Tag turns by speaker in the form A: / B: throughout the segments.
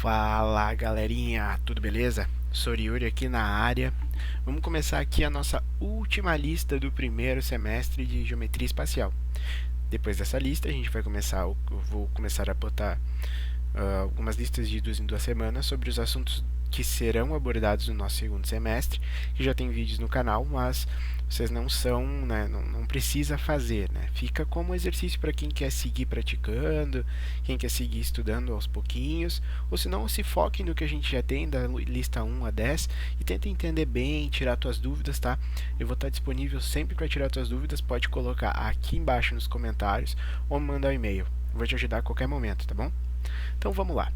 A: Fala galerinha, tudo beleza? Soriuri aqui na área. Vamos começar aqui a nossa última lista do primeiro semestre de Geometria Espacial. Depois dessa lista a gente vai começar, eu vou começar a botar algumas listas de 2 em 2 semanas sobre os assuntos que serão abordados no nosso segundo semestre, que já tem vídeos no canal, mas vocês não são, né, não precisa fazer, né? Fica como exercício para quem quer seguir praticando, quem quer seguir estudando aos pouquinhos, ou se não, se foque no que a gente já tem da lista 1 a 10 e tenta entender bem, tirar suas dúvidas, tá? Eu vou estar disponível sempre para tirar suas dúvidas, pode colocar aqui embaixo nos comentários ou mandar um e-mail. Vou te ajudar a qualquer momento, tá bom? Então vamos lá.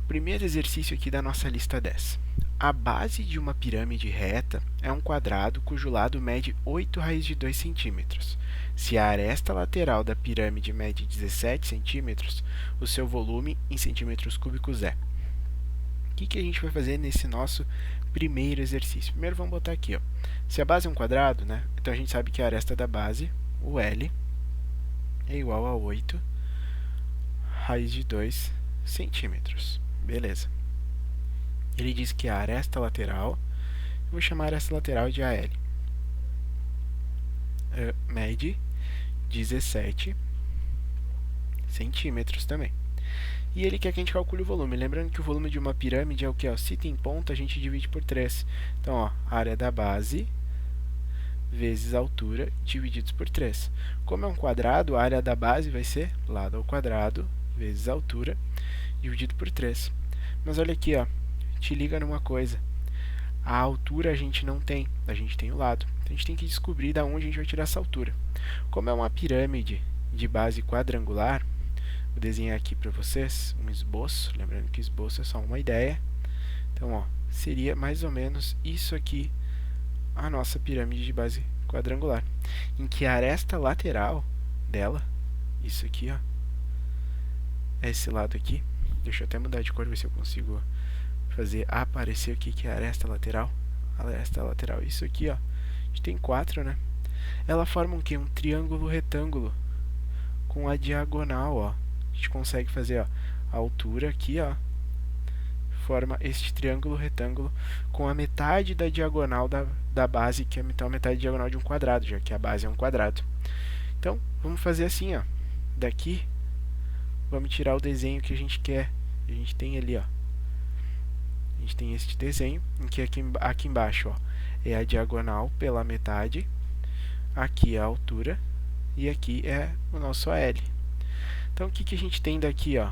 A: Primeiro exercício aqui da nossa lista 10. A base de uma pirâmide reta é um quadrado cujo lado mede 8 raiz de 2 centímetros. Se a aresta lateral da pirâmide mede 17 centímetros, o seu volume em centímetros cúbicos é. O que a gente vai fazer nesse nosso primeiro exercício? Primeiro vamos botar aqui, ó. Se a base é um quadrado, né? Então a gente sabe que a aresta da base, o L, é igual a 8 raiz de 2 centímetros. Beleza. Ele diz que a aresta lateral, eu vou chamar essa lateral de AL, mede 17 centímetros também. E ele quer que a gente calcule o volume. Lembrando que o volume de uma pirâmide é o que? Se tem ponta, a gente divide por 3. Então, ó, área da base vezes a altura divididos por 3. Como é um quadrado, a área da base vai ser lado ao quadrado vezes a altura dividido por 3. Mas olha aqui, ó, te liga numa coisa. A altura a gente não tem, a gente tem o lado. Então a gente tem que descobrir de onde a gente vai tirar essa altura. Como é uma pirâmide de base quadrangular, vou desenhar aqui para vocês um esboço. Lembrando que esboço é só uma ideia. Então, ó, seria mais ou menos isso aqui, a nossa pirâmide de base quadrangular. Em que a aresta lateral dela, isso aqui, ó, é esse lado aqui. Deixa eu até mudar de cor, ver se eu consigo fazer aparecer o que é a aresta lateral. A aresta lateral, isso aqui, ó. A gente tem 4, né? Ela forma um que? Um triângulo retângulo com a diagonal, ó. A gente consegue fazer, ó, a altura aqui, ó. Forma este triângulo retângulo com a metade da diagonal da base, que é então a metade diagonal de um quadrado, já que a base é um quadrado. Então, vamos fazer assim, ó. Daqui, vamos tirar o desenho que a gente quer. A gente tem ali, ó. A gente tem este desenho, em que aqui embaixo, ó, é a diagonal pela metade, aqui é a altura, e aqui é o nosso AL. Então, o que a gente tem daqui, ó?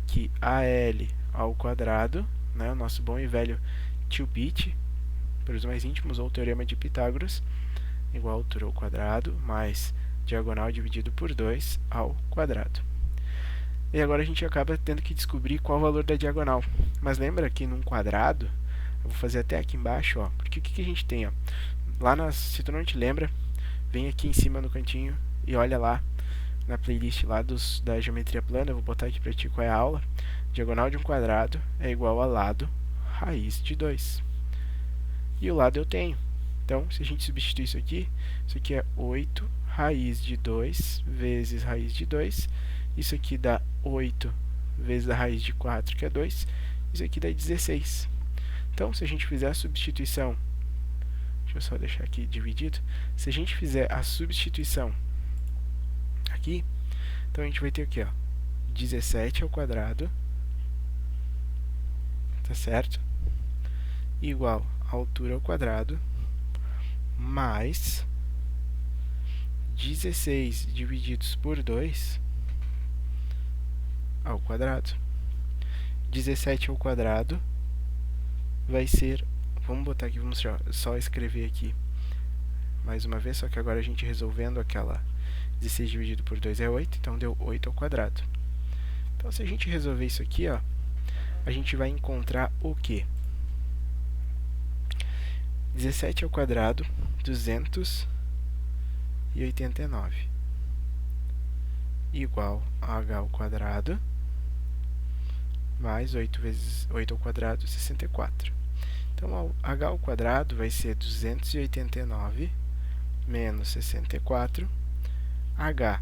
A: Que AL ao quadrado, né, o nosso bom e velho 2-bit, para os mais íntimos, ou teorema de Pitágoras, igual a altura ao quadrado, mais diagonal dividido por 2 ao quadrado. E agora a gente acaba tendo que descobrir qual o valor da diagonal. Mas lembra que num quadrado, eu vou fazer até aqui embaixo, ó, porque o que a gente tem, ó? Lá se tu não te lembra, vem aqui em cima no cantinho e olha lá na playlist lá da geometria plana. Eu vou botar aqui pra ti qual é a aula. Diagonal de um quadrado é igual a lado raiz de 2. E o lado eu tenho. Então, se a gente substituir isso aqui é 8 raiz de 2 vezes raiz de 2. Isso aqui dá 8 vezes a raiz de 4, que é 2. Isso aqui dá 16. Então, se a gente fizer a substituição, deixa eu só deixar aqui dividido. Se a gente fizer a substituição aqui, então a gente vai ter aqui, ó, 17 ao quadrado, tá certo? Igual a altura ao quadrado, mais 16 divididos por 2 ao quadrado. 17 ao quadrado vai ser, vamos botar aqui, vamos só escrever aqui mais uma vez, só que agora a gente resolvendo aquela 16 dividido por 2 é 8, então deu 8 ao quadrado. Então, se a gente resolver isso aqui, ó, a gente vai encontrar o quê? 17 ao quadrado, 289, igual a h ao quadrado, mais 8 vezes 8 ao quadrado, 64. Então, h ao quadrado vai ser 289 menos 64. H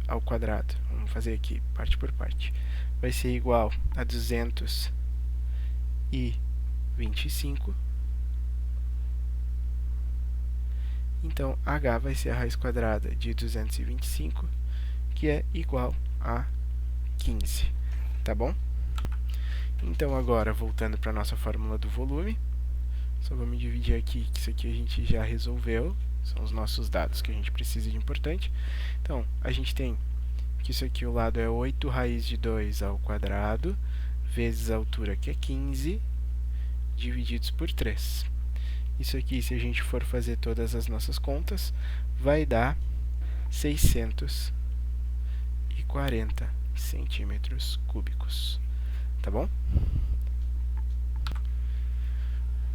A: ao quadrado, vamos fazer aqui parte por parte, vai ser igual a 225. Então, h vai ser a raiz quadrada de 225, que é igual a 15, tá bom? Então, agora, voltando para a nossa fórmula do volume, só vamos dividir aqui, que isso aqui a gente já resolveu, são os nossos dados que a gente precisa de importante. Então, a gente tem que isso aqui, o lado é 8 raiz de 2 ao quadrado, vezes a altura, que é 15, divididos por 3. Isso aqui, se a gente for fazer todas as nossas contas, vai dar 640 centímetros cúbicos. Tá bom?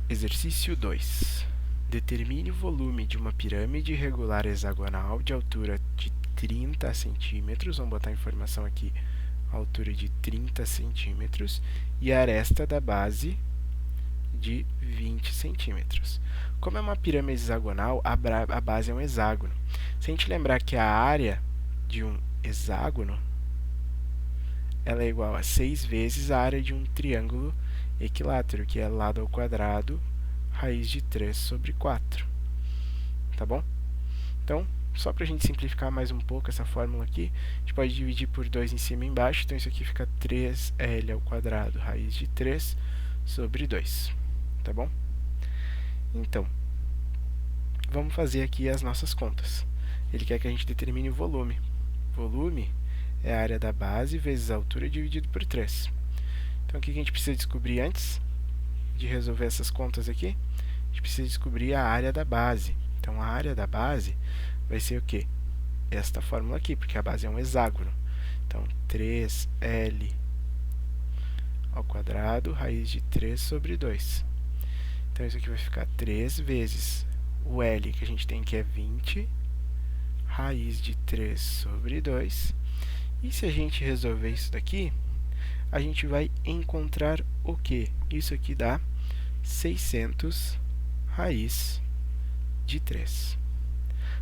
A: Exercício 2. Determine o volume de uma pirâmide irregular hexagonal de altura de 30 centímetros. Vamos botar a informação aqui, a altura de 30 centímetros, e a aresta da base de 20 centímetros. Como é uma pirâmide hexagonal, a base é um hexágono. Se a gente lembrar que a área de um hexágono ela é igual a 6 vezes a área de um triângulo equilátero, que é lado ao quadrado, raiz de 3 sobre 4. Tá bom? Então, só para a gente simplificar mais um pouco essa fórmula aqui, a gente pode dividir por 2 em cima e embaixo, então isso aqui fica 3L ao quadrado, raiz de 3 sobre 2. Tá bom? Então, vamos fazer aqui as nossas contas. Ele quer que a gente determine o volume. Volume é a área da base vezes a altura dividido por 3. Então, o que a gente precisa descobrir antes de resolver essas contas aqui? A gente precisa descobrir a área da base. Então, a área da base vai ser o quê? Esta fórmula aqui, porque a base é um hexágono. Então, 3L ao quadrado, raiz de 3 sobre 2. Então, isso aqui vai ficar 3 vezes o L, que a gente tem que é 20, raiz de 3 sobre 2. E se a gente resolver isso daqui, a gente vai encontrar o quê? Isso aqui dá 600 raiz de 3.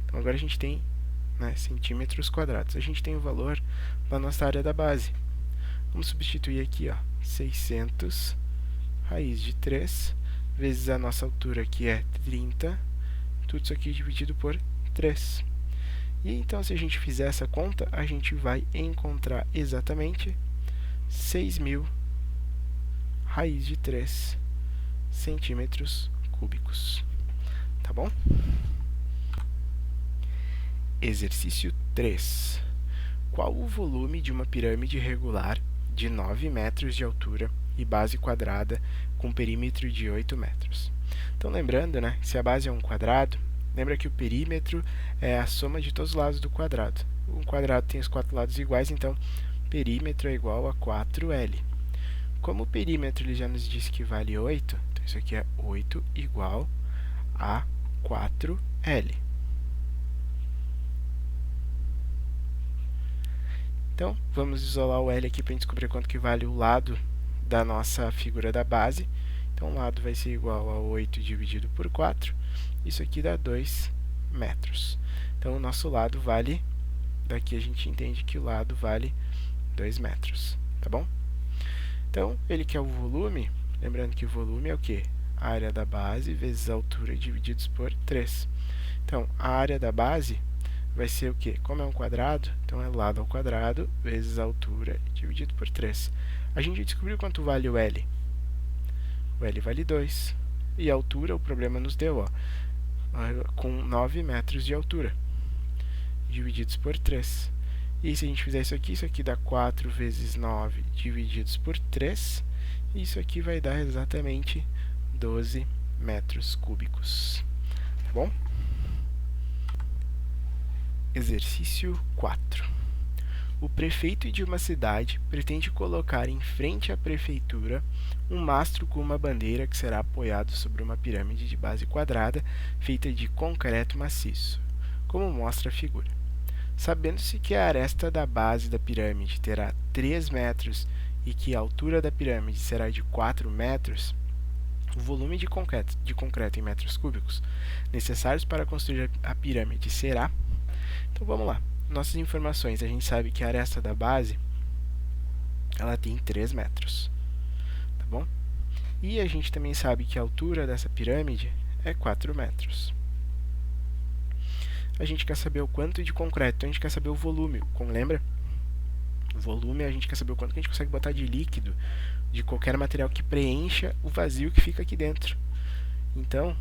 A: Então, agora a gente tem, né, centímetros quadrados. A gente tem o valor da nossa área da base. Vamos substituir aqui, ó, 600 raiz de 3 vezes a nossa altura, que é 30, tudo isso aqui dividido por 3. E então, se a gente fizer essa conta, a gente vai encontrar exatamente 6.000 raiz de 3 centímetros cúbicos. Tá bom? Exercício 3. Qual o volume de uma pirâmide irregular de 9 metros de altura e base quadrada com perímetro de 8 metros? Então, lembrando, né, se a base é um quadrado, lembra que o perímetro é a soma de todos os lados do quadrado. Um quadrado tem os 4 lados iguais, então perímetro é igual a 4L. Como o perímetro ele já nos disse que vale 8, então isso aqui é 8 igual a 4L. Então, vamos isolar o L aqui para descobrir quanto que vale o lado da nossa figura da base. Então, o lado vai ser igual a 8 dividido por 4. Isso aqui dá 2 metros. Então, o nosso lado vale, daqui a gente entende que o lado vale 2 metros, tá bom? Então, ele quer o volume, lembrando que o volume é o quê? A área da base vezes a altura divididos por 3. Então, a área da base vai ser o quê? Como é um quadrado, então é lado ao quadrado vezes a altura dividido por 3. A gente descobriu quanto vale o L. O L vale 2. E a altura, o problema nos deu, ó, com 9 metros de altura, divididos por 3. E se a gente fizer isso aqui dá 4 vezes 9 divididos por 3. E isso aqui vai dar exatamente 12 metros cúbicos. Tá bom? Exercício 4. O prefeito de uma cidade pretende colocar em frente à prefeitura um mastro com uma bandeira que será apoiado sobre uma pirâmide de base quadrada feita de concreto maciço, como mostra a figura. Sabendo-se que a aresta da base da pirâmide terá 3 metros e que a altura da pirâmide será de 4 metros, o volume de concreto em metros cúbicos necessários para construir a pirâmide será... Então, vamos lá. Nossas informações, a gente sabe que a aresta da base ela tem 3 metros, tá bom? E a gente também sabe que a altura dessa pirâmide é 4 metros. A gente quer saber o quanto de concreto, então a gente quer saber o volume, como lembra? O volume a gente quer saber o quanto que a gente consegue botar de líquido, de qualquer material que preencha o vazio que fica aqui dentro. Então,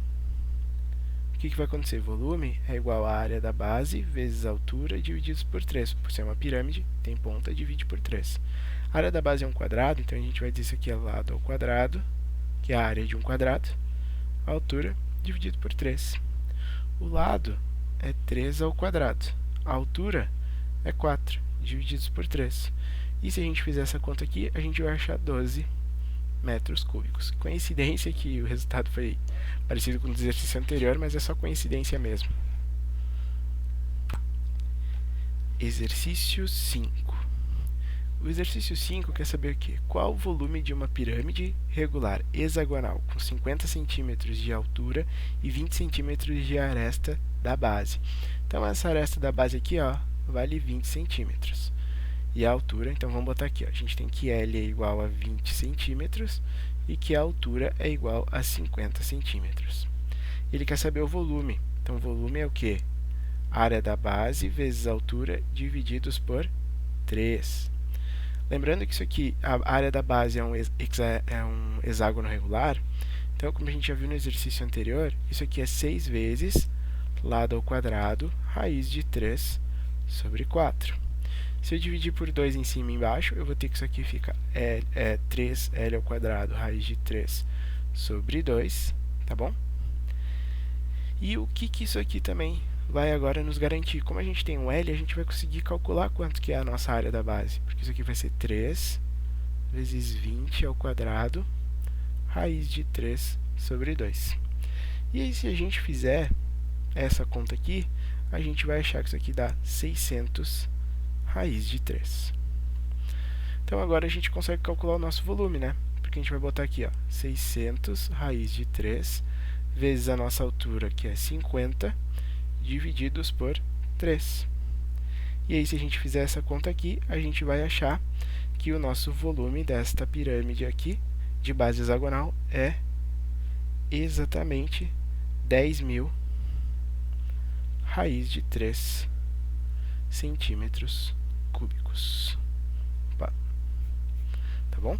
A: o que vai acontecer? Volume é igual à área da base vezes a altura divididos por 3. Por ser uma pirâmide, tem ponta, divide por 3. A área da base é um quadrado, então a gente vai dizer isso aqui é lado ao quadrado, que é a área de um quadrado, a altura dividido por 3. O lado é 3 ao quadrado, a altura é 4, divididos por 3. E se a gente fizer essa conta aqui, a gente vai achar 12 metros cúbicos. Coincidência que o resultado foi parecido com o do exercício anterior, mas é só coincidência mesmo. Exercício 5. O exercício 5 quer saber o quê? Qual o volume de uma pirâmide regular hexagonal com 50 centímetros de altura e 20 centímetros de aresta da base. Então, essa aresta da base aqui, ó, vale 20 centímetros. E a altura, então vamos botar aqui, ó, a gente tem que L é igual a 20 centímetros e que a altura é igual a 50 centímetros. Ele quer saber o volume. Então, o volume é o quê? Área da base vezes a altura divididos por 3. Lembrando que isso aqui, a área da base é um hexágono regular, então, como a gente já viu no exercício anterior, isso aqui é 6 vezes lado ao quadrado, raiz de 3 sobre 4. Se eu dividir por 2 em cima e embaixo, eu vou ter que isso aqui fica 3L ao quadrado, raiz de 3 sobre 2, tá bom? E o que isso aqui também vai agora nos garantir? Como a gente tem um L, a gente vai conseguir calcular quanto que é a nossa área da base. Porque isso aqui vai ser 3 vezes 20 ao quadrado, raiz de 3 sobre 2. E aí, se a gente fizer essa conta aqui, a gente vai achar que isso aqui dá 600 raiz de 3. Então, agora a gente consegue calcular o nosso volume, né? Porque a gente vai botar aqui, ó, 600 raiz de 3 vezes a nossa altura, que é 50, divididos por 3. E aí, se a gente fizer essa conta aqui, a gente vai achar que o nosso volume desta pirâmide aqui, de base hexagonal, é exatamente 10.000 raiz de 3 centímetros cúbicos. Opa. Tá bom?